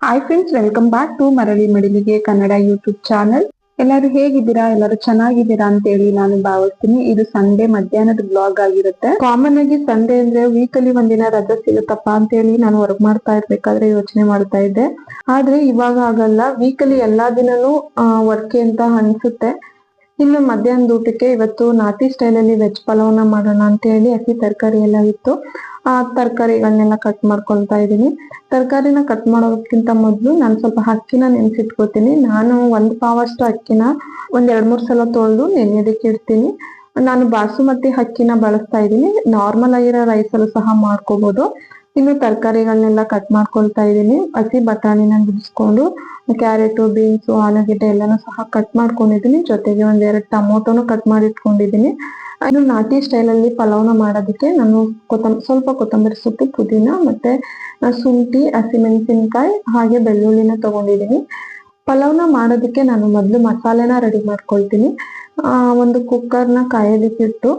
Hi friends, welcome back to ಮರಳಿ ಮಡಿಲಿಗೆ Kannada YouTube channel. ಎಲ್ಲರೂ ಹೇಗಿದ್ದೀರಾ? ಎಲ್ಲರೂ ಚೆನ್ನಾಗಿದ್ದೀರಾ ಅಂತ ಹೇಳಿ ನಾನು ಭಾವಿಸ್ತೀನಿ. ಇದು ಸಂಡೇ ಮಧ್ಯಾಹ್ನದ ಬ್ಲಾಗ್ ಆಗಿರುತ್ತೆ. ಕಾಮನ್ ಆಗಿ ಸಂಡೇ ಅಂದ್ರೆ ವೀಕಲ್ಲಿ ಒಂದಿನ ರಜೆ ಸಿಗುತ್ತಪ್ಪ ಅಂತ ಹೇಳಿ ನಾನು ವರ್ಕ್ ಮಾಡ್ತಾ ಇರ್ಬೇಕಾದ್ರೆ ಯೋಚನೆ ಮಾಡ್ತಾ ಇದ್ದೆ. ಆದ್ರೆ ಇವಾಗ ಆಗಲ್ಲ, ವೀಕಲ್ಲಿ ಎಲ್ಲಾ ದಿನನೂ ವರ್ಕ್ ಅಂತ ಅನ್ಸುತ್ತೆ. ಇನ್ನು ಮಧ್ಯಾಹ್ನದ ಊಟಕ್ಕೆ ಇವತ್ತು ನಾಟಿ ಸ್ಟೈಲ್ ಅಲ್ಲಿ ವೆಜ್ ಪಲಾವ್ನ ಮಾಡೋಣ ಅಂತ ಹೇಳಿ ಹಸಿ ತರಕಾರಿ ಎಲ್ಲ ಇತ್ತು. ಆ ತರಕಾರಿಗಳನ್ನೆಲ್ಲ ಕಟ್ ಮಾಡ್ಕೊಳ್ತಾ ಇದ್ದೀನಿ. ತರಕಾರಿನ ಕಟ್ ಮಾಡೋದಕ್ಕಿಂತ ಮೊದಲು ನಾನು ಸ್ವಲ್ಪ ಅಕ್ಕಿನ ನೆನ್ಸಿಟ್ಕೋತೀನಿ. ನಾನು ಒಂದು ಪಾವಷ್ಟು ಅಕ್ಕಿನ ಒಂದ್ 2-3 ಸಲ ತೊಳೆದು ನೆನೆಯೋದಕ್ಕೆ ಇಡ್ತೀನಿ. ನಾನು ಬಾಸುಮತಿ ಅಕ್ಕಿನ ಬಳಸ್ತಾ ಇದ್ದೀನಿ. ನಾರ್ಮಲ್ ಆಗಿರೋ ರೈಸ್ ಅಲ್ಲೂ ಸಹ ಮಾಡ್ಕೋಬಹುದು. ಇನ್ನು ತರಕಾರಿಗಳನ್ನೆಲ್ಲ ಕಟ್ ಮಾಡ್ಕೊಳ್ತಾ ಇದ್ದೀನಿ. ಹಸಿ ಬಟಾಣಿನ ಬಿಡಿಸ್ಕೊಂಡು ಕ್ಯಾರೆಟ್, ಬೀನ್ಸ್, ಆಲೂಗೆಡ್ಡೆ ಎಲ್ಲಾನು ಸಹ ಕಟ್ ಮಾಡ್ಕೊಂಡಿದ್ದೀನಿ. ಜೊತೆಗೆ 1-2 ಟೊಮೊಟೊನು ಕಟ್ ಮಾಡಿ ಇಟ್ಕೊಂಡಿದ್ದೀನಿ. ಇನ್ನು ನಾಟಿ ಸ್ಟೈಲ್ ಅಲ್ಲಿ ಪಲಾವ್ನ ಮಾಡೋದಕ್ಕೆ ನಾನು ಸ್ವಲ್ಪ ಕೊತ್ತಂಬರಿ ಸೊಪ್ಪು, ಪುದೀನ ಮತ್ತೆ ಶುಂಠಿ, ಹಸಿಮೆಣಸಿನ್ಕಾಯಿ ಹಾಗೆ ಬೆಳ್ಳುಳ್ಳಿನ ತಗೊಂಡಿದ್ದೀನಿ. ಪಲಾವ್ನ ಮಾಡೋದಕ್ಕೆ ನಾನು ಮೊದಲು ಮಸಾಲೆನ ರೆಡಿ ಮಾಡ್ಕೊಳ್ತೀನಿ. ಒಂದು ಕುಕ್ಕರ್ನ ಕಾಯೋದಕ್ಕಿಟ್ಟು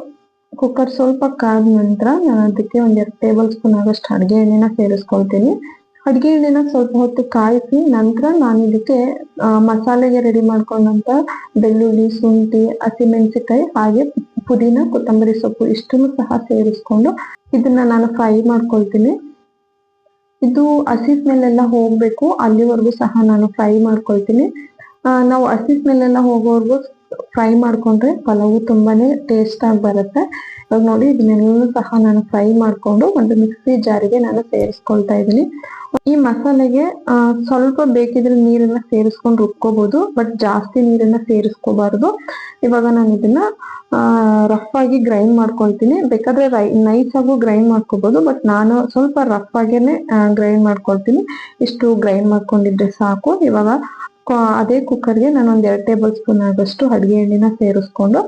ಕುಕ್ಕರ್ ಸ್ವಲ್ಪ ಕಾದ ನಂತರ ನಾನು ಅದಕ್ಕೆ 1-2 ಟೇಬಲ್ ಸ್ಪೂನ್ ಆಗೋಷ್ಟು ಅಡುಗೆ ಎಣ್ಣೆನ ಸೇರಿಸ್ಕೊಳ್ತೀನಿ. ಅಡುಗೆ ಎಣ್ಣೆನ ಸ್ವಲ್ಪ ಹೊತ್ತು ಕಾಯಿಸಿ ನಂತರ ನಾನು ಇದಕ್ಕೆ ಮಸಾಲೆಗೆ ರೆಡಿ ಮಾಡ್ಕೊಂಡಂತ ಬೆಳ್ಳುಳ್ಳಿ, ಶುಂಠಿ, ಹಸಿಮೆಣಸಿನಕಾಯಿ ಹಾಗೆ ಪುದೀನ, ಕೊತ್ತಂಬರಿ ಸೊಪ್ಪು ಇಷ್ಟನ್ನು ಸಹ ಸೇರಿಸ್ಕೊಂಡು ಇದನ್ನ ನಾನು ಫ್ರೈ ಮಾಡ್ಕೊಳ್ತೀನಿ. ಇದು ಹಸಿ ಸ್ಮೆಲ್ ಎಲ್ಲ ಹೋಗ್ಬೇಕು, ಅಲ್ಲಿವರೆಗೂ ಸಹ ನಾನು ಫ್ರೈ ಮಾಡ್ಕೊಳ್ತೀನಿ. ನಾವು ಹಸಿ ಸ್ಮೆಲ್ ಎಲ್ಲ ಹೋಗೋವರೆಗೂ ಫ್ರೈ ಮಾಡ್ಕೊಂಡ್ರೆ ಪಲಾವು ತುಂಬಾನೇ ಟೇಸ್ಟ್ ಆಗಿ ಬರುತ್ತೆ. ಇವಾಗ ನೋಡಿ, ಇದನ್ನೆಲ್ಲ ಸಹ ನಾನು ಫ್ರೈ ಮಾಡ್ಕೊಂಡು ಒಂದು ಮಿಕ್ಸಿ ಜಾರಿಗೆ ನಾನು ಸೇರಿಸ್ಕೊಳ್ತಾ ಇದ್ದೀನಿ. ಈ ಮಸಾಲೆಗೆ ಸ್ವಲ್ಪ ಬೇಕಿದ್ರೆ ನೀರನ್ನ ಸೇರಿಸ್ಕೊಂಡು ರುಬ್ಕೋಬಹುದು, ಬಟ್ ಜಾಸ್ತಿ ನೀರನ್ನ ಸೇರಿಸ್ಕೋಬಾರ್ದು. ಇವಾಗ ನಾನು ಇದನ್ನ ರಫ್ ಆಗಿ ಗ್ರೈಂಡ್ ಮಾಡ್ಕೊಳ್ತೀನಿ. ಬೇಕಾದ್ರೆ ನೈಸ್ ಆಗು ಗ್ರೈಂಡ್ ಮಾಡ್ಕೋಬಹುದು, ಬಟ್ ನಾನು ಸ್ವಲ್ಪ ರಫ್ ಆಗೇನೆ ಗ್ರೈಂಡ್ ಮಾಡ್ಕೊಳ್ತೀನಿ. ಇಷ್ಟು ಗ್ರೈಂಡ್ ಮಾಡ್ಕೊಂಡಿದ್ರೆ ಸಾಕು. ಇವಾಗ ಅದೇ ಕುಕ್ಕರ್ಗೆ ನಾನು 1-2 ಟೇಬಲ್ ಸ್ಪೂನ್ ಆಗೋಷ್ಟು ಅಡುಗೆ ಎಣ್ಣೆನ ಸೇರಿಸ್ಕೊಂಡು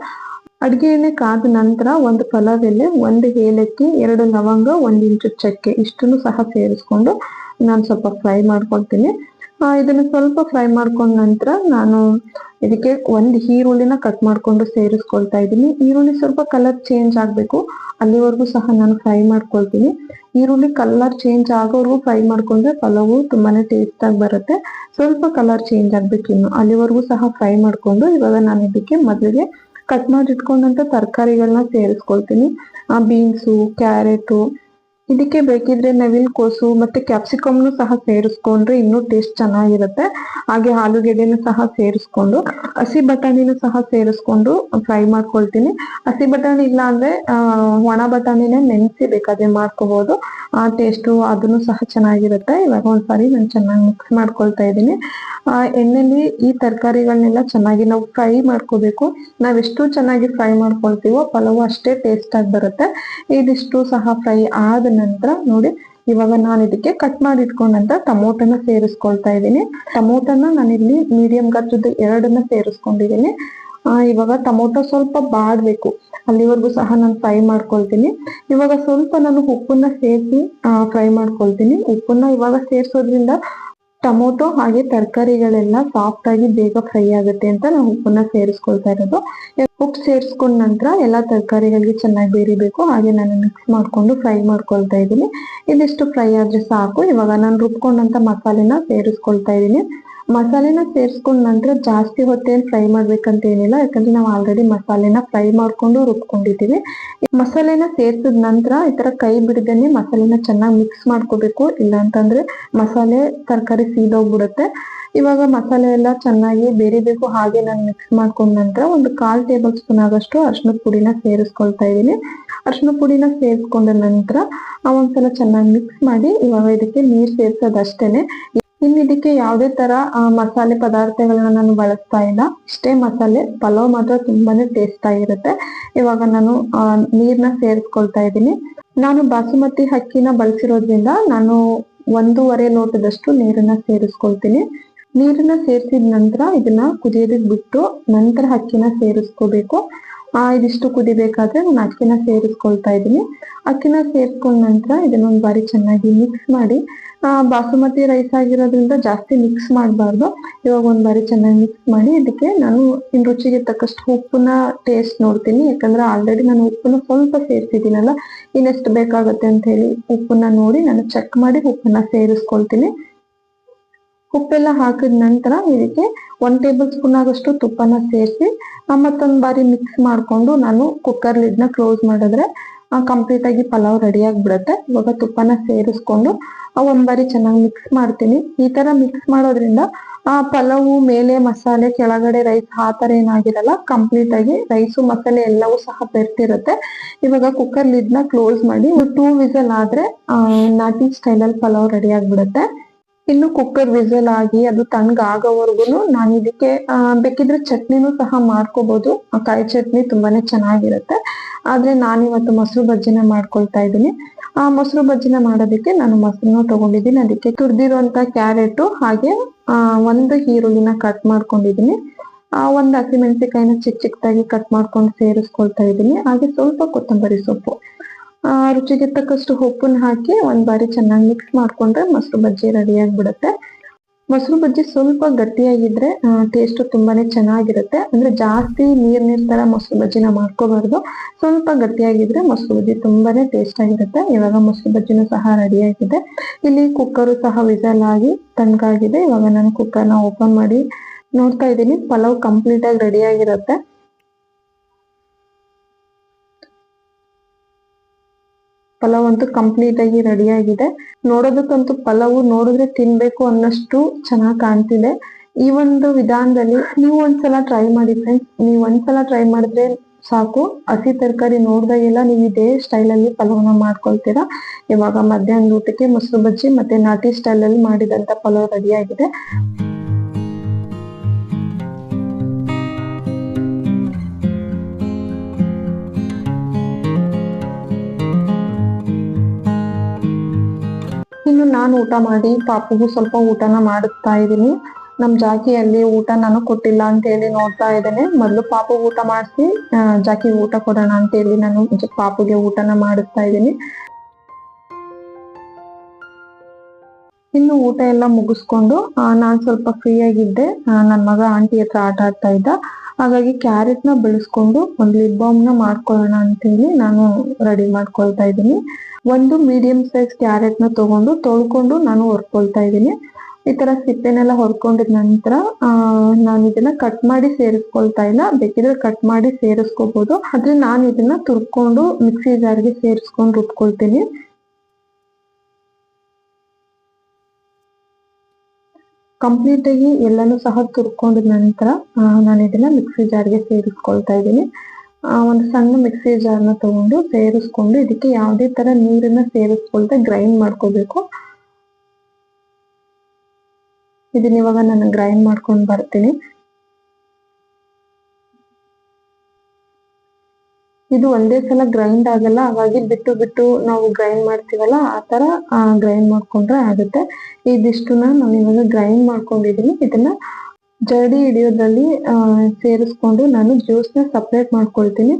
ಅಡುಗೆ ಎಣ್ಣೆ ಕಾದ ನಂತರ ಒಂದು ಪಲಾವ್ ಎಲೆ, 1 ಏಲಕ್ಕಿ, 2 ಲವಂಗ, 1 ಇಂಚು ಚಕ್ಕೆ ಇಷ್ಟನ್ನು ಸಹ ಸೇರಿಸ್ಕೊಂಡು ನಾನು ಸ್ವಲ್ಪ ಫ್ರೈ ಮಾಡ್ಕೊಳ್ತೀನಿ. ಇದನ್ನ ಸ್ವಲ್ಪ ಫ್ರೈ ಮಾಡ್ಕೊಂಡ ನಂತರ ನಾನು ಇದಕ್ಕೆ 1 ಈರುಳ್ಳಿನ ಕಟ್ ಮಾಡ್ಕೊಂಡು ಸೇರಿಸ್ಕೊಳ್ತಾ ಇದ್ದೀನಿ. ಈರುಳ್ಳಿ ಸ್ವಲ್ಪ ಕಲರ್ ಚೇಂಜ್ ಆಗ್ಬೇಕು, ಅಲ್ಲಿವರೆಗೂ ಸಹ ನಾನು ಫ್ರೈ ಮಾಡ್ಕೊಳ್ತೀನಿ. ಈರುಳ್ಳಿ ಕಲರ್ ಚೇಂಜ್ ಆಗೋವರೆಗೂ ಫ್ರೈ ಮಾಡ್ಕೊಂಡ್ರೆ ಪಲಾವು ತುಂಬಾನೇ ಟೇಸ್ಟ್ ಆಗಿ ಬರುತ್ತೆ. ಸ್ವಲ್ಪ ಕಲರ್ ಚೇಂಜ್ ಆಗ್ಬೇಕು, ಇನ್ನು ಅಲ್ಲಿವರೆಗೂ ಸಹ ಫ್ರೈ ಮಾಡ್ಕೊಂಡು ಇವಾಗ ನಾನು ಇದಕ್ಕೆ ಮೊದಲಿಗೆ ಕಟ್ ಮಾಡಿ ಇಟ್ಕೊಂಡಂತ ತರಕಾರಿಗಳನ್ನ ಸೇರಿಸ್ಕೊಳ್ತೀನಿ. ಬೀನ್ಸು, ಕ್ಯಾರೆಟು, ಇದಕ್ಕೆ ಬೇಕಿದ್ರೆ ನವಿಲ್ ಕೋಸು ಮತ್ತೆ ಕ್ಯಾಪ್ಸಿಕಮ್ನು ಸಹ ಸೇರಿಸ್ಕೊಂಡ್ರೆ ಇನ್ನೂ ಟೇಸ್ಟ್ ಚೆನ್ನಾಗಿರುತ್ತೆ. ಹಾಗೆ ಆಲೂಗೆಡ್ಡೆನೂ ಸಹ ಸೇರಿಸ್ಕೊಂಡು ಹಸಿ ಬಟಾಣಿನೂ ಸಹ ಸೇರಿಸ್ಕೊಂಡು ಫ್ರೈ ಮಾಡ್ಕೊಳ್ತೀನಿ. ಹಸಿ ಬಟಾಣಿ ಇಲ್ಲ ಅಂದ್ರೆ ಒಣ ಬಟಾಣಿನ ನೆನೆಸಿ ಬೇಕಾದ್ರೆ ಮಾಡ್ಕೋಬಹುದು. ಆ ಟೇಸ್ಟು ಅದನ್ನು ಸಹ ಚೆನ್ನಾಗಿರುತ್ತೆ. ಇವಾಗ ಒಂದ್ಸಾರಿ ನಾನು ಚೆನ್ನಾಗಿ ಮಿಕ್ಸ್ ಮಾಡ್ಕೊಳ್ತಾ ಇದ್ದೀನಿ. ಎಣ್ಣೆಲಿ ಈ ತರಕಾರಿಗಳನ್ನೆಲ್ಲ ಚೆನ್ನಾಗಿ ನಾವು ಫ್ರೈ ಮಾಡ್ಕೋಬೇಕು. ನಾವೆಷ್ಟು ಚೆನ್ನಾಗಿ ಫ್ರೈ ಮಾಡ್ಕೊಳ್ತೀವೋ ಪಲಾವು ಅಷ್ಟೇ ಟೇಸ್ಟ್ ಆಗಿ ಬರುತ್ತೆ. ಇದಿಷ್ಟು ಸಹ ಫ್ರೈ ಆದ ನಂತರ ನೋಡಿ, ಇವಾಗ ನಾನು ಇದಕ್ಕೆ ಕಟ್ ಮಾಡಿ ಇಟ್ಕೊಂಡಂತ ಟೊಮೊಟೊನ ಸೇರಿಸ್ಕೊಳ್ತಾ ಇದ್ದೀನಿ. ಟೊಮೊಟೊನ ನಾನಿಲ್ಲಿ ಮೀಡಿಯಂ ಗಾತ್ರದ 2 ಸೇರಿಸ್ಕೊಂಡಿದ್ದೀನಿ. ಇವಾಗ ಟೊಮೊಟೊ ಸ್ವಲ್ಪ ಬಾಡ್ಬೇಕು, ಅಲ್ಲಿವರೆಗೂ ಸಹ ನಾನು ಫ್ರೈ ಮಾಡ್ಕೊಳ್ತೀನಿ. ಇವಾಗ ಸ್ವಲ್ಪ ನಾನು ಉಪ್ಪನ್ನ ಸೇರಿಸಿ ಫ್ರೈ ಮಾಡ್ಕೊಳ್ತೀನಿ. ಉಪ್ಪನ್ನ ಇವಾಗ ಸೇರಿಸೋದ್ರಿಂದ ಟೊಮೊಟೊ ಹಾಗೆ ತರಕಾರಿಗಳೆಲ್ಲ ಸಾಫ್ಟ್ ಆಗಿ ಬೇಗ ಫ್ರೈ ಆಗುತ್ತೆ ಅಂತ ನಾನು ಉಪ್ಪನ್ನ ಸೇರಿಸ್ಕೊಳ್ತಾ ಇರೋದು. ಉಪ್ಪು ಸೇರಿಸ್ಕೊಂಡ ನಂತರ ಎಲ್ಲ ತರಕಾರಿಗಳಿಗೆ ಚೆನ್ನಾಗಿ ಬೇರಿಬೇಕು. ಹಾಗೆ ನಾನು ಮಿಕ್ಸ್ ಮಾಡ್ಕೊಂಡು ಫ್ರೈ ಮಾಡ್ಕೊಳ್ತಾ ಇದ್ದೀನಿ. ಇದಿಷ್ಟು ಫ್ರೈ ಆದ್ರೆ ಸಾಕು. ಇವಾಗ ನಾನು ರುಬ್ಕೊಂಡಂತ ಮಸಾಲೆನ ಸೇರಿಸ್ಕೊಳ್ತಾ ಇದ್ದೀನಿ. ಮಸಾಲೆನ ಸೇರಿಸ್ಕೊಂಡ ನಂತರ ಜಾಸ್ತಿ ಹೊತ್ತೇನು ಫ್ರೈ ಮಾಡ್ಬೇಕಂತ ಏನಿಲ್ಲ, ಯಾಕಂದ್ರೆ ನಾವು ಆಲ್ರೆಡಿ ಮಸಾಲೆನ ಫ್ರೈ ಮಾಡ್ಕೊಂಡು ರುಬ್ಕೊಂಡಿದ್ದೀವಿ. ಮಸಾಲೆನ ಸೇರ್ಸಿದ ನಂತರ ಈ ತರ ಕೈ ಬಿಡದೇನೆ ಮಸಾಲೆನ ಚೆನ್ನಾಗಿ ಮಿಕ್ಸ್ ಮಾಡ್ಕೋಬೇಕು, ಇಲ್ಲ ಅಂತಂದ್ರೆ ಮಸಾಲೆ ತರಕಾರಿ ಸೀದೋಗ್ಬಿಡುತ್ತೆ. ಇವಾಗ ಮಸಾಲೆ ಎಲ್ಲ ಚೆನ್ನಾಗಿ ಬೇರಿಬೇಕು. ಹಾಗೆ ನಾನು ಮಿಕ್ಸ್ ಮಾಡ್ಕೊಂಡ ನಂತರ 1/4 ಟೇಬಲ್ ಸ್ಪೂನ್ ಆಗೋಷ್ಟು ಅರಿಶಿಣದ ಪುಡಿನ ಸೇರಿಸ್ಕೊಳ್ತಾ ಇದ್ದೀನಿ. ಅರಿಶಿಣದ ಪುಡಿನ ಸೇರಿಸ್ಕೊಂಡ ನಂತರ ಒಂದ್ಸಲ ಚೆನ್ನಾಗಿ ಮಿಕ್ಸ್ ಮಾಡಿ ಇವಾಗ ಇದಕ್ಕೆ ನೀರ್ ಸೇರ್ಸೋದಷ್ಟೇನೆ. ಇನ್ನು ಇದಕ್ಕೆ ಯಾವುದೇ ತರ ಮಸಾಲೆ ಪದಾರ್ಥಗಳನ್ನ ನಾನು ಬಳಸ್ತಾ ಇಲ್ಲ. ಇಷ್ಟೇ ಮಸಾಲೆ, ಪಲಾವ್ ಮಾತ್ರ ತುಂಬಾನೇ ಟೇಸ್ಟ್ ಆಗಿರುತ್ತೆ. ಇವಾಗ ನಾನು ನೀರ್ನ ಸೇರಿಸ್ಕೊಳ್ತಾ ಇದ್ದೀನಿ. ನಾನು ಬಾಸುಮತಿ ಅಕ್ಕಿನ ಬಳಸಿರೋದ್ರಿಂದ ನಾನು 1.5 ಲೋಟದಷ್ಟು ನೀರನ್ನ ಸೇರಿಸ್ಕೊಳ್ತೀನಿ. ನೀರನ್ನ ಸೇರಿಸಿದ ನಂತರ ಇದನ್ನ ಕುದಿಯೋದಕ್ಕೆ ಬಿಟ್ಟು ನಂತರ ಅಕ್ಕಿನ ಸೇರಿಸ್ಕೋಬೇಕು. ಇದಿಷ್ಟು ಕುದಿಬೇಕಾದ್ರೆ ನಾನು ಅಕ್ಕಿನ ಸೇರಿಸ್ಕೊಳ್ತಾ ಇದ್ದೀನಿ. ಅಕ್ಕಿನ ಸೇರಿಸ್ಕೊಂಡ ನಂತರ ಇದನ್ನ ಒಂದ್ ಬಾರಿ ಚೆನ್ನಾಗಿ ಮಿಕ್ಸ್ ಮಾಡಿ, ಬಾಸುಮತಿ ರೈಸ್ ಆಗಿರೋದ್ರಿಂದ ಜಾಸ್ತಿ ಮಿಕ್ಸ್ ಮಾಡಬಾರ್ದು. ಇವಾಗ ಒಂದ್ ಬಾರಿ ಚೆನ್ನಾಗಿ ಮಿಕ್ಸ್ ಮಾಡಿ ಇದಕ್ಕೆ ನಾನು ರುಚಿಗೆ ತಕ್ಕಷ್ಟು ಉಪ್ಪನ್ನ ಟೇಸ್ಟ್ ನೋಡ್ತೀನಿ. ಯಾಕಂದ್ರೆ ಆಲ್ರೆಡಿ ನಾನು ಉಪ್ಪನ್ನ ಸ್ವಲ್ಪ ಸೇರಿಸಿದ್ದೀನಲ್ಲ, ಇನ್ನೆಷ್ಟು ಬೇಕಾಗುತ್ತೆ ಅಂತ ಹೇಳಿ ಉಪ್ಪನ್ನ ನೋಡಿ ನಾನು ಚೆಕ್ ಮಾಡಿ ಉಪ್ಪನ್ನ ಸೇರಿಸ್ಕೊಳ್ತೀನಿ. ಉಪ್ಪೆಲ್ಲ ಹಾಕಿದ ನಂತರ ಇದಕ್ಕೆ 1 ಟೇಬಲ್ ಸ್ಪೂನ್ ಆಗಷ್ಟು ತುಪ್ಪನ ಸೇರಿಸಿ ಮತ್ತೊಂದ್ ಬಾರಿ ಮಿಕ್ಸ್ ಮಾಡ್ಕೊಂಡು ನಾನು ಕುಕ್ಕರ್ ಲಿಡ್ನ ಕ್ಲೋಸ್ ಮಾಡಿದ್ರೆ ಕಂಪ್ಲೀಟ್ ಆಗಿ ಪಲಾವ್ ರೆಡಿ ಆಗಿಬಿಡುತ್ತೆ. ಇವಾಗ ತುಪ್ಪನ ಸೇರಿಸ್ಕೊಂಡು ಒಂದ್ ಬಾರಿ ಚೆನ್ನಾಗಿ ಮಿಕ್ಸ್ ಮಾಡ್ತೀನಿ. ಈ ತರ ಮಿಕ್ಸ್ ಮಾಡೋದ್ರಿಂದ ಪಲಾವು ಮೇಲೆ ಮಸಾಲೆ ಕೆಳಗಡೆ ರೈಸ್ ಆ ತರ ಏನಾಗಿರಲ್ಲ, ಕಂಪ್ಲೀಟ್ ಆಗಿ ರೈಸು ಮಸಾಲೆ ಎಲ್ಲವೂ ಸಹ ಬೆರ್ತಿರುತ್ತೆ. ಇವಾಗ ಕುಕ್ಕರ್ ಲಿಡ್ನ ಕ್ಲೋಸ್ ಮಾಡಿ 2 ವಿಸಲ್ ಆದ್ರೆ ನಾಟಿ ಸ್ಟೈಲಲ್ಲಿ ಪಲಾವ್ ರೆಡಿ ಆಗ್ಬಿಡುತ್ತೆ. ಇನ್ನು ಕುಕ್ಕರ್ ವಿಸಲ್ ಆಗಿ ಅದು ತಣ್ಣಗಾಗೋವರೆಗೂ ನಾನು ಇದಕ್ಕೆ ಬೇಕಿದ್ರೆ ಚಟ್ನಿನೂ ಸಹ ಮಾಡ್ಕೋಬಹುದು. ಕಾಯಿ ಚಟ್ನಿ ತುಂಬಾನೇ ಚೆನ್ನಾಗಿರುತ್ತೆ. ಆದ್ರೆ ನಾನಿವತ್ತು ಮೊಸರು ಬಜ್ಜಿನ ಮಾಡ್ಕೊಳ್ತಾ ಇದ್ದೀನಿ. ಮೊಸರು ಬಜ್ಜಿನ ಮಾಡೋದಕ್ಕೆ ನಾನು ಮೊಸರನ್ನ ತಗೊಂಡಿದ್ದೀನಿ. ಅದಕ್ಕೆ ತುರಿದಿರುವಂತ ಕ್ಯಾರೆಟ್ ಹಾಗೆ 1 ಈರುಳ್ಳಿನ ಕಟ್ ಮಾಡ್ಕೊಂಡಿದ್ದೀನಿ. 1 ಹಸಿಮೆಣಸಿಕಾಯಿನ ಚಿಕ್ಕದಾಗಿ ಕಟ್ ಮಾಡ್ಕೊಂಡು ಸೇರಿಸ್ಕೊಳ್ತಾ ಇದ್ದೀನಿ. ಹಾಗೆ ಸ್ವಲ್ಪ ಕೊತ್ತಂಬರಿ ಸೊಪ್ಪು, ರುಚಿಗೆ ತಕ್ಕಷ್ಟು ಉಪ್ಪನ್ನ ಹಾಕಿ ಒಂದ್ ಬಾರಿ ಚೆನ್ನಾಗಿ ಮಿಕ್ಸ್ ಮಾಡ್ಕೊಂಡ್ರೆ ಮೊಸರು ಬಜ್ಜಿ ರೆಡಿ ಆಗ್ಬಿಡುತ್ತೆ. ಮೊಸರು ಬಜ್ಜಿ ಸ್ವಲ್ಪ ಗಟ್ಟಿಯಾಗಿದ್ರೆ ಟೇಸ್ಟ್ ತುಂಬಾನೇ ಚೆನ್ನಾಗಿರುತ್ತೆ. ಅಂದ್ರೆ ಜಾಸ್ತಿ ನೀರ್ ತರ ಮೊಸರು ಬಜ್ಜಿನ ಮಾಡ್ಕೋಬಾರ್ದು. ಸ್ವಲ್ಪ ಗಟ್ಟಿಯಾಗಿದ್ರೆ ಮೊಸರು ಬಜ್ಜಿ ತುಂಬಾನೇ ಟೇಸ್ಟ್ ಆಗಿರುತ್ತೆ. ಇವಾಗ ಮೊಸರು ಬಜ್ಜಿನೂ ಸಹ ರೆಡಿ ಆಗಿದೆ. ಇಲ್ಲಿ ಕುಕ್ಕರು ಸಹ ವಿಸಲ್ ಆಗಿ ತಣ್ಣಗಾಗಿದೆ. ಇವಾಗ ನಾನು ಕುಕ್ಕರ್ನ ಓಪನ್ ಮಾಡಿ ನೋಡ್ತಾ ಇದ್ದೀನಿ. ಪಲಾವ್ ಕಂಪ್ಲೀಟ್ ಆಗಿ ರೆಡಿ ಆಗಿರುತ್ತೆ. ಪಲಾವ್ ಅಂತೂ ಕಂಪ್ಲೀಟ್ ಆಗಿ ರೆಡಿ ಆಗಿದೆ. ನೋಡೋದಕ್ಕಂತೂ ಪಲಾವು ನೋಡಿದ್ರೆ ತಿನ್ಬೇಕು ಅನ್ನಷ್ಟು ಚೆನ್ನಾಗಿ ಕಾಣ್ತಿದೆ. ಈ ಒಂದು ವಿಧಾನದಲ್ಲಿ ನೀವು ಒಂದ್ಸಲ ಟ್ರೈ ಮಾಡಿ ಫ್ರೆಂಡ್ಸ್. ನೀವು ಒಂದ್ಸಲ ಟ್ರೈ ಮಾಡಿದ್ರೆ ಸಾಕು, ಹಸಿ ತರಕಾರಿ ನೋಡ್ದಾಗೆಲ್ಲ ನೀವು ಇದೇ ಸ್ಟೈಲ್ ಅಲ್ಲಿ ಪಲಾವ್ನ ಮಾಡ್ಕೊಳ್ತೀರಾ. ಇವಾಗ ಮಧ್ಯಾಹ್ನದ ಊಟಕ್ಕೆ ಮೊಸರು ಬಜ್ಜಿ ಮತ್ತೆ ನಾಟಿ ಸ್ಟೈಲ್ ಅಲ್ಲಿ ಮಾಡಿದಂತ ಪಲಾವ್ ರೆಡಿ ಆಗಿದೆ. ಇನ್ನು ನಾನು ಊಟ ಮಾಡಿ ಪಾಪುಗೂ ಸ್ವಲ್ಪ ಊಟನ ಮಾಡಿಸ್ತಾ ಇದ್ದೀನಿ. ನಮ್ ಜಾಕಿಯಲ್ಲಿ ಊಟ ನಾನು ಕೊಟ್ಟಿಲ್ಲ ಅಂತ ಹೇಳಿ ನೋಡ್ತಾ ಇದ್ದೇನೆ. ಮೊದ್ಲು ಪಾಪು ಊಟ ಮಾಡಿಸಿ ಜಾಕಿ ಊಟ ಕೊಡೋಣ ಅಂತ ಹೇಳಿ ನಾನು ಪಾಪುಗೆ ಊಟನ ಮಾಡಿಸ್ತಾ ಇದ್ದೀನಿ. ಇನ್ನು ಊಟ ಎಲ್ಲ ಮುಗಿಸ್ಕೊಂಡು ನಾನ್ ಸ್ವಲ್ಪ ಫ್ರೀ ಆಗಿದ್ದೆ. ನನ್ ಮಗ ಆಂಟಿ ಹತ್ರ ಆಟ ಆಡ್ತಾ ಇದ್ದ. ಹಾಗಾಗಿ ಕ್ಯಾರೆಟ್ ನ ಬೆಳೆಸ್ಕೊಂಡು ಒಂದು ಲಿಪ್ ಬಾಮ್ ನ ಮಾಡ್ಕೊಳ್ಳೋಣ ಅಂತ ಹೇಳಿ ನಾನು ರೆಡಿ ಮಾಡ್ಕೊಳ್ತಾ ಇದ್ದೀನಿ. ಒಂದು ಮೀಡಿಯಂ ಸೈಜ್ ಕ್ಯಾರೆಟ್ ನ ತಗೊಂಡು ತೊಳ್ಕೊಂಡು ನಾನು ಹೊರ್ಕೊಳ್ತಾ ಇದ್ದೀನಿ. ಈ ತರ ಸಿಪ್ಪೆನೆಲ್ಲ ಹೊರ್ಕೊಂಡಿದ ನಂತರ ನಾನು ಇದನ್ನ ಕಟ್ ಮಾಡಿ ಸೇರಿಸ್ಕೊಳ್ತಾ ಇಲ್ಲ. ಬೇಕಿದ್ರೆ ಕಟ್ ಮಾಡಿ ಸೇರಿಸ್ಕೋಬಹುದು. ಆದ್ರೆ ನಾನು ಇದನ್ನ ತುರ್ಕೊಂಡು ಮಿಕ್ಸಿ ಜಾರ್ಗೆ ಸೇರಿಸ್ಕೊಂಡು ರುಬ್ಕೊಳ್ತೀನಿ. ಕಂಪ್ಲೀಟ್ ಆಗಿ ಎಲ್ಲಾನು ಸಹ ತುರ್ಕೊಂಡಿದ ನಂತರ ನಾನು ಇದನ್ನ ಮಿಕ್ಸಿ ಜಾರ್ಗೆ ಸೇರಿಸ್ಕೊಳ್ತಾ ಇದ್ದೀನಿ. ಒಂದು ಸಣ್ಣ ಮಿಕ್ಸಿ ಜಾರ್ನ ತಗೊಂಡು ಸೇರಿಸ್ಕೊಂಡು ಇದಕ್ಕೆ ಯಾವುದೇ ತರ ನೀರನ್ನ ಸೇರಿಸ್ಕೊಳ್ದೆ ಗ್ರೈಂಡ್ ಮಾಡ್ಕೋಬೇಕು. ಇದನ್ನ ಇವಾಗ ನಾನು ಗ್ರೈಂಡ್ ಮಾಡ್ಕೊಂಡು ಬರ್ತೀನಿ. ಇದು ಒಂದೇ ಸಲ ಗ್ರೈಂಡ್ ಆಗಲ್ಲ, ಹಾಗಾಗಿ ಬಿಟ್ಟು ಬಿಟ್ಟು ನಾವು ಗ್ರೈಂಡ್ ಮಾಡ್ತೀವಲ್ಲ ಆ ತರ ಗ್ರೈಂಡ್ ಮಾಡ್ಕೊಂಡ್ರೆ ಆಗುತ್ತೆ. ಇದಿಷ್ಟನ್ನ ನಾನು ಇವಾಗ ಗ್ರೈಂಡ್ ಮಾಡ್ಕೊಂಡಿದ್ದೀನಿ. ಇದನ್ನ ಜರಡಿ ಹಿಡಿಯೋದ್ರಲ್ಲಿ ಸೇರಿಸ್ಕೊಂಡು ನಾನು ಜ್ಯೂಸ್ನ ಸಪ್ರೇಟ್ ಮಾಡ್ಕೊಳ್ತೀನಿ.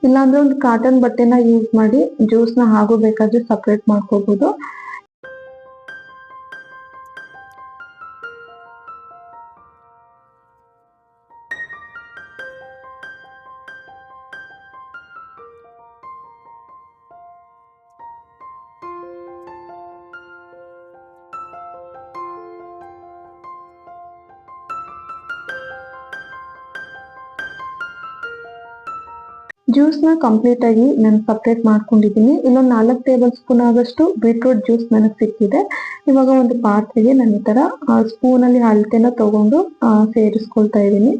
ಇಲ್ಲಾಂದ್ರೆ ಒಂದು ಕಾಟನ್ ಬಟ್ಟೆನ ಯೂಸ್ ಮಾಡಿ ಜ್ಯೂಸ್ನ ಹಾಗೂ ಬೇಕಾದ್ರೆ ಸಪ್ರೇಟ್ ಮಾಡ್ಕೋಬಹುದು. ಜ್ಯೂಸ್ನ ಕಂಪ್ಲೀಟ್ ಆಗಿ ನಾನು ಸಪ್ರೇಟ್ ಮಾಡ್ಕೊಂಡಿದ್ದೀನಿ. ಇನ್ನೊಂದು 4 ಟೇಬಲ್ ಸ್ಪೂನ್ ಆಗಷ್ಟು ಬೀಟ್ರೂಟ್ ಜ್ಯೂಸ್ ನನಗೆ ಸಿಕ್ಕಿದೆ. ಇವಾಗ ಒಂದು ಪಾತ್ರೆಗೆ ನಾನು ಈ ತರ ಸ್ಪೂನ್ ಅಲ್ಲಿ ಅಳತೆನ ತಗೊಂಡು ಸೇರಿಸ್ಕೊಳ್ತಾ ಇದ್ದೀನಿ.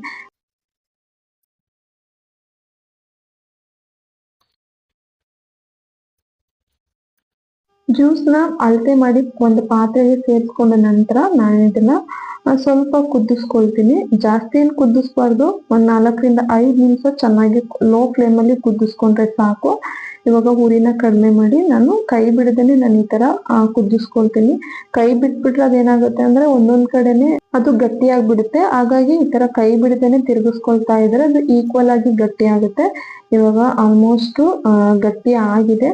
ಜ್ಯೂಸ್ನ ಅಳತೆ ಮಾಡಿ ಒಂದು ಪಾತ್ರೆಗೆ ಸೇರಿಸ್ಕೊಂಡ ನಂತರ ನಾನು ಇದನ್ನ ಸ್ವಲ್ಪ ಕುದಿಸ್ಕೊಳ್ತೀನಿ. ಜಾಸ್ತಿ ಏನು ಕುದಿಸ್ಬಾರ್ದು. ಒಂದ್ 4ರಿಂದ 5 ನಿಮಿಷ ಚೆನ್ನಾಗಿ ಲೋ ಫ್ಲೇಮ್ ಅಲ್ಲಿ ಕುದಿಸ್ಕೊಂಡ್ರೆ ಸಾಕು. ಇವಾಗ ಉರಿನ ಕಡಿಮೆ ಮಾಡಿ ನಾನು ಕೈ ಬಿಡದೇನೆ ನಾನು ಈ ತರ ಕುದಿಸ್ಕೊಳ್ತೀನಿ. ಕೈ ಬಿಟ್ಬಿಟ್ರೆ ಅದೇನಾಗುತ್ತೆ ಅಂದ್ರೆ ಒಂದೊಂದ್ ಕಡೆನೆ ಅದು ಗಟ್ಟಿ ಆಗ್ಬಿಡುತ್ತೆ. ಹಾಗಾಗಿ ಈ ತರ ಕೈ ಬಿಡದೇನೆ ತಿರುಗಿಸ್ಕೊಳ್ತಾ ಇದ್ರೆ ಅದು ಈಕ್ವಲ್ ಆಗಿ ಗಟ್ಟಿ ಆಗುತ್ತೆ. ಇವಾಗ ಆಲ್ಮೋಸ್ಟ್ ಗಟ್ಟಿ ಆಗಿದೆ.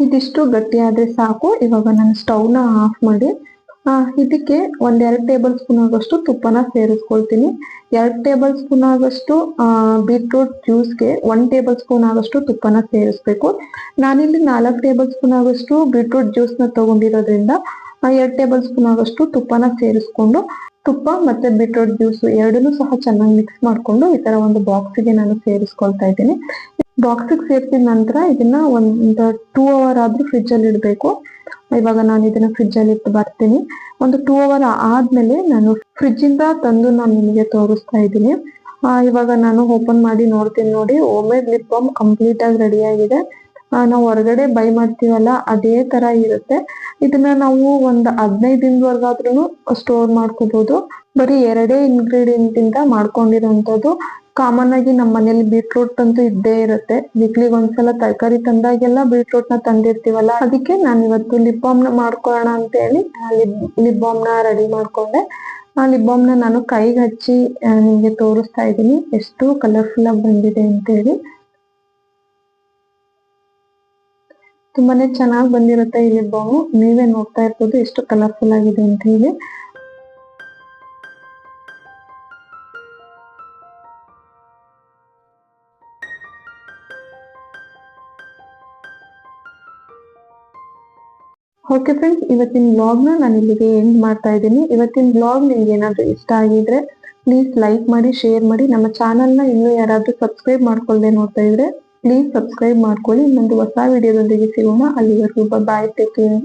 ಇದಿಷ್ಟು ಗಟ್ಟಿ ಆದ್ರೆ ಸಾಕು. ಇವಾಗ ನಾನು ಸ್ಟವ್ನ ಆಫ್ ಮಾಡಿ ಇದಕ್ಕೆ 1-2 ಟೇಬಲ್ ಸ್ಪೂನ್ ಆಗಷ್ಟು ತುಪ್ಪನ ಸೇರಿಸ್ಕೊಳ್ತೀನಿ. 2 ಟೇಬಲ್ ಸ್ಪೂನ್ ಆಗಷ್ಟು ಬೀಟ್ರೂಟ್ ಜ್ಯೂಸ್ಗೆ 1 ಟೇಬಲ್ ಸ್ಪೂನ್ ಆಗಷ್ಟು ತುಪ್ಪನ ಸೇರಿಸ್ಬೇಕು. ನಾನಿಲ್ಲಿ 4 ಟೇಬಲ್ ಸ್ಪೂನ್ ಆಗಷ್ಟು ಬೀಟ್ರೂಟ್ ಜ್ಯೂಸ್ನ ತಗೊಂಡಿರೋದ್ರಿಂದ 2 ಟೇಬಲ್ ಸ್ಪೂನ್ ಆಗೋಷ್ಟು ತುಪ್ಪನ ಸೇರಿಸ್ಕೊಂಡು ತುಪ್ಪ ಮತ್ತೆ ಬೀಟ್ರೂಟ್ ಜ್ಯೂಸ್ ಎರಡನ್ನೂ ಸಹ ಚೆನ್ನಾಗಿ ಮಿಕ್ಸ್ ಮಾಡ್ಕೊಂಡು ಈ ತರ ಒಂದು ಬಾಕ್ಸಿಗೆ ನಾನು ಸೇರಿಸ್ಕೊಳ್ತಾ ಇದ್ದೀನಿ. ಬಾಕ್ಸಿಗೆ ಸೇರಿಸಿದ ನಂತರ ಇದನ್ನ ಒಂದು 2 ಅವರ್ ಆದ್ರೂ ಫ್ರಿಜ್ ಅಲ್ಲಿ ಇಡಬೇಕು. ಇವಾಗ ನಾನು ಇದನ್ನ ಫ್ರಿಜ್ ಅಲ್ಲಿ ಇಟ್ಟು ಬರ್ತೀನಿ. ಒಂದು 2 ಅವರ್ ಆದ್ಮೇಲೆ ನಾನು ಫ್ರಿಜ್ ಇಂದ ತಂದು ನಾನು ನಿಮಗೆ ತೋರಿಸ್ತಾ ಇದ್ದೀನಿ. ಇವಾಗ ನಾನು ಓಪನ್ ಮಾಡಿ ನೋಡ್ತೀನಿ ನೋಡಿ, home made lip balm complete ಆಗಿ ರೆಡಿ ಆಗಿದೆ. ನಾವು ಹೊರಗಡೆ ಬೈ ಮಾಡ್ತೀವಲ್ಲ ಅದೇ ತರ ಇರುತ್ತೆ. ಇದನ್ನ ನಾವು ಒಂದು 15 ದಿನದವರೆಗಾದ್ರೂ ಸ್ಟೋರ್ ಮಾಡ್ಕೋಬಹುದು. ಬರೀ 2 ಇಂಗ್ರೀಡಿಯೆಂಟ್ ಇಂದ ಮಾಡ್ಕೊಂಡಿರೋಂಥದ್ದು. ಕಾಮನ್ ಆಗಿ ನಮ್ಮ ಮನೇಲಿ ಬೀಟ್ರೂಟ್ ಅಂತೂ ಇದ್ದೇ ಇರುತ್ತೆ. ವೀಕ್ಲಿಗೆ ಒಂದ್ಸಲ ತರಕಾರಿ ತಂದಾಗೆಲ್ಲ ಬೀಟ್ರೂಟ್ ನ ತಂದಿರ್ತೀವಲ್ಲ, ಅದಕ್ಕೆ ನಾನು ಇವತ್ತು ಲಿಪ್ ಬಾಮ್ ನ ಮಾಡ್ಕೊಳ್ಳೋಣ ಅಂತ ಹೇಳಿ ಲಿಪ್ ಬಾಮ್ ನ ರೆಡಿ ಮಾಡ್ಕೊಂಡೆ. ಲಿಪ್ ಬಾಮ್ ನ ನಾನು ಕೈಗೆ ಹಚ್ಚಿ ನಿಮ್ಗೆ ತೋರಿಸ್ತಾ ಇದ್ದೀನಿ ಎಷ್ಟು ಕಲರ್ಫುಲ್ ಆಗಿ ಬಂದಿದೆ ಅಂತ ಹೇಳಿ. ತುಂಬಾನೇ ಚೆನ್ನಾಗಿ ಬಂದಿರುತ್ತೆ ಈ ಲಿಪ್ ಬಾಮ್. ನೀವೇ ನೋಡ್ತಾ ಇರ್ಬೋದು ಎಷ್ಟು ಕಲರ್ಫುಲ್ ಆಗಿದೆ ಅಂತ ಹೇಳಿ. ಓಕೆ ಫ್ರೆಂಡ್ಸ್, ಇವತ್ತಿನ ಬ್ಲಾಗ್ ನ ನಾನು ಇಲ್ಲಿಗೆ ಎಂಡ್ ಮಾಡ್ತಾ ಇದ್ದೀನಿ. ಇವತ್ತಿನ ಬ್ಲಾಗ್ ನಿಮ್ಗೆ ಏನಾದ್ರು ಇಷ್ಟ ಆಗಿದ್ರೆ ಪ್ಲೀಸ್ ಲೈಕ್ ಮಾಡಿ, ಶೇರ್ ಮಾಡಿ. ನಮ್ಮ ಚಾನಲ್ ನ ಇನ್ನೂ ಯಾರಾದ್ರೂ ಸಬ್ಸ್ಕ್ರೈಬ್ ಮಾಡ್ಕೊಳ್ಳದೆ ನೋಡ್ತಾ ಇದ್ರೆ ಪ್ಲೀಸ್ ಸಬ್ಸ್ಕ್ರೈಬ್ ಮಾಡ್ಕೊಳ್ಳಿ. ಇನ್ನೊಂದು ಹೊಸ ವಿಡಿಯೋದೊಂದಿಗೆ ಸಿಗೋಣ. ಅಲ್ಲಿವರೆಗೂ ಬಾಯ್, ಟೇಕ್ ಕೇರ್.